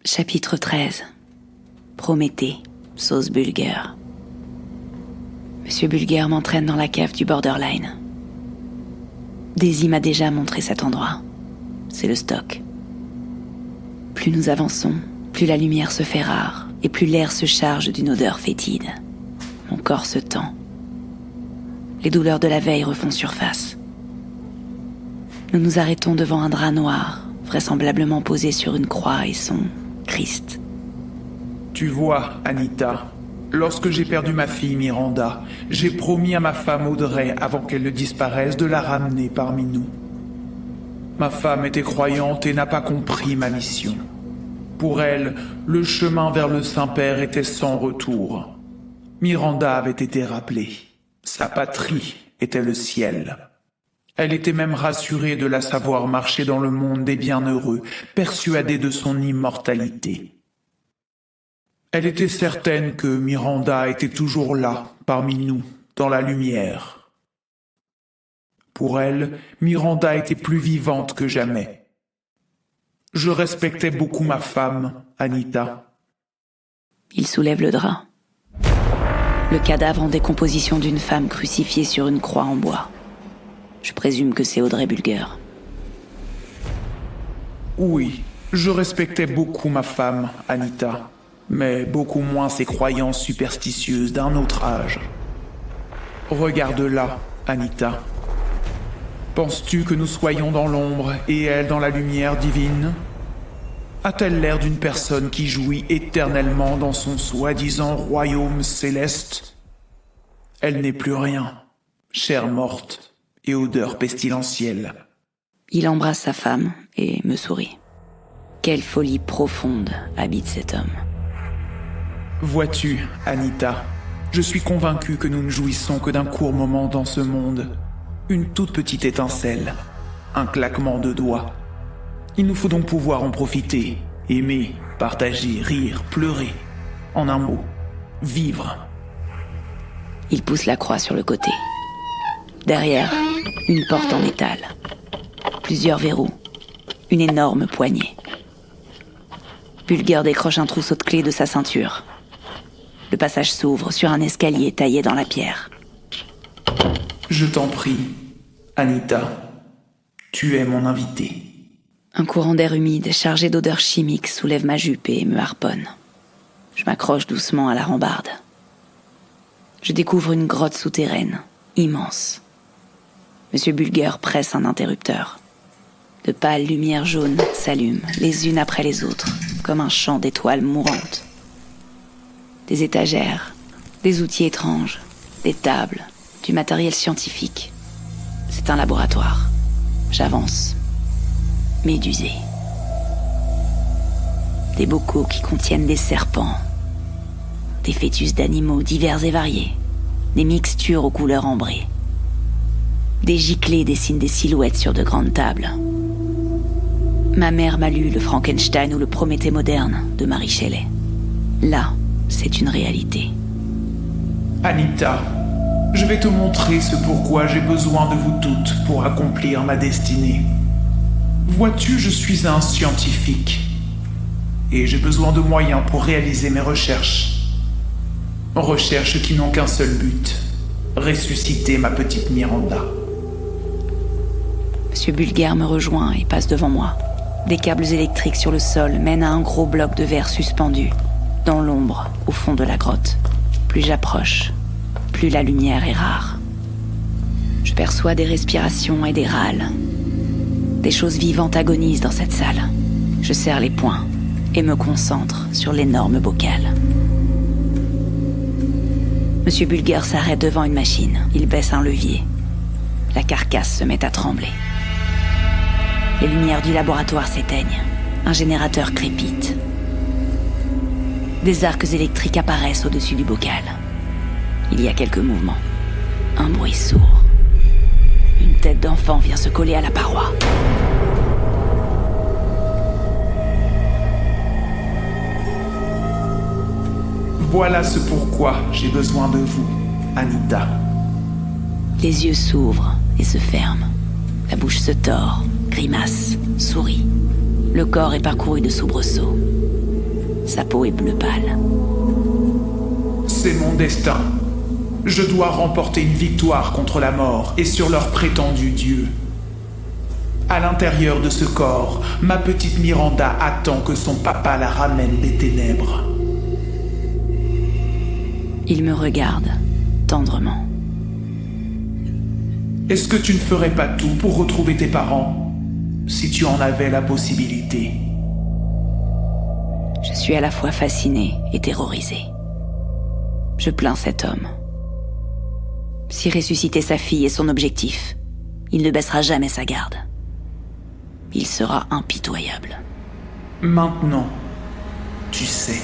Chapitre 13. Prométhée, sauce Bulger. Monsieur Bulger m'entraîne dans la cave du Borderline. Daisy m'a déjà montré cet endroit. C'est le stock. Plus nous avançons, plus la lumière se fait rare et plus l'air se charge d'une odeur fétide. Mon corps se tend. Les douleurs de la veille refont surface. Nous nous arrêtons devant un drap noir, vraisemblablement posé sur une croix et son Christ. Tu vois, Anita, lorsque j'ai perdu ma fille Miranda, j'ai promis à ma femme Audrey, avant qu'elle ne disparaisse, de la ramener parmi nous. Ma femme était croyante et n'a pas compris ma mission. Pour elle, le chemin vers le Saint-Père était sans retour. Miranda avait été rappelée. Sa patrie était le ciel. Elle était même rassurée de la savoir marcher dans le monde des bienheureux, persuadée de son immortalité. Elle était certaine que Miranda était toujours là, parmi nous, dans la lumière. Pour elle, Miranda était plus vivante que jamais. Je respectais beaucoup ma femme, Anita. Il soulève le drap. Le cadavre en décomposition d'une femme crucifiée sur une croix en bois. Je présume que c'est Audrey Bulger. Oui, je respectais beaucoup ma femme, Anita, mais beaucoup moins ses croyances superstitieuses d'un autre âge. Regarde-la, Anita. Penses-tu que nous soyons dans l'ombre et elle dans la lumière divine? A-t-elle l'air d'une personne qui jouit éternellement dans son soi-disant royaume céleste? Elle n'est plus rien, chair morte et odeur pestilentielle. Il embrasse sa femme et me sourit. Quelle folie profonde habite cet homme. Vois-tu, Anita, je suis convaincu que nous ne jouissons que d'un court moment dans ce monde. Une toute petite étincelle, un claquement de doigts. Il nous faut donc pouvoir en profiter, aimer, partager, rire, pleurer. En un mot, vivre. Il pousse la croix sur le côté. Derrière, une porte en métal. Plusieurs verrous. Une énorme poignée. Bulger décroche un trousseau de clés de sa ceinture. Le passage s'ouvre sur un escalier taillé dans la pierre. Je t'en prie, Anita. Tu es mon invitée. Un courant d'air humide chargé d'odeurs chimiques soulève ma jupe et me harponne. Je m'accroche doucement à la rambarde. Je découvre une grotte souterraine, immense. Monsieur Bulger presse un interrupteur. De pâles lumières jaunes s'allument, les unes après les autres, comme un champ d'étoiles mourantes. Des étagères, des outils étranges, des tables, du matériel scientifique. C'est un laboratoire. J'avance. Médusé. Des bocaux qui contiennent des serpents, des fœtus d'animaux divers et variés, des mixtures aux couleurs ambrées. Des giclées dessinent des silhouettes sur de grandes tables. Ma mère m'a lu le Frankenstein ou le Prométhée moderne de Mary Shelley. Là, c'est une réalité. Anita, je vais te montrer ce pourquoi j'ai besoin de vous toutes pour accomplir ma destinée. Vois-tu, je suis un scientifique. Et j'ai besoin de moyens pour réaliser mes recherches. Recherches qui n'ont qu'un seul but. Ressusciter ma petite Miranda. Monsieur Bulger me rejoint et passe devant moi. Des câbles électriques sur le sol mènent à un gros bloc de verre suspendu, dans l'ombre, au fond de la grotte. Plus j'approche, plus la lumière est rare. Je perçois des respirations et des râles. Des choses vivantes agonisent dans cette salle. Je serre les poings et me concentre sur l'énorme bocal. Monsieur Bulger s'arrête devant une machine. Il baisse un levier. La carcasse se met à trembler. Les lumières du laboratoire s'éteignent. Un générateur crépite. Des arcs électriques apparaissent au-dessus du bocal. Il y a quelques mouvements. Un bruit sourd. Une tête d'enfant vient se coller à la paroi. Voilà ce pourquoi j'ai besoin de vous, Anita. Les yeux s'ouvrent et se ferment. La bouche se tord, grimace, sourit. Le corps est parcouru de soubresauts. Sa peau est bleu pâle. C'est mon destin. Je dois remporter une victoire contre la mort et sur leur prétendu dieu. À l'intérieur de ce corps, ma petite Miranda attend que son papa la ramène des ténèbres. Il me regarde, tendrement. Est-ce que tu ne ferais pas tout pour retrouver tes parents, si tu en avais la possibilité? Je suis à la fois fascinée et terrorisée. Je plains cet homme. Si ressusciter sa fille est son objectif, il ne baissera jamais sa garde. Il sera impitoyable. Maintenant, tu sais.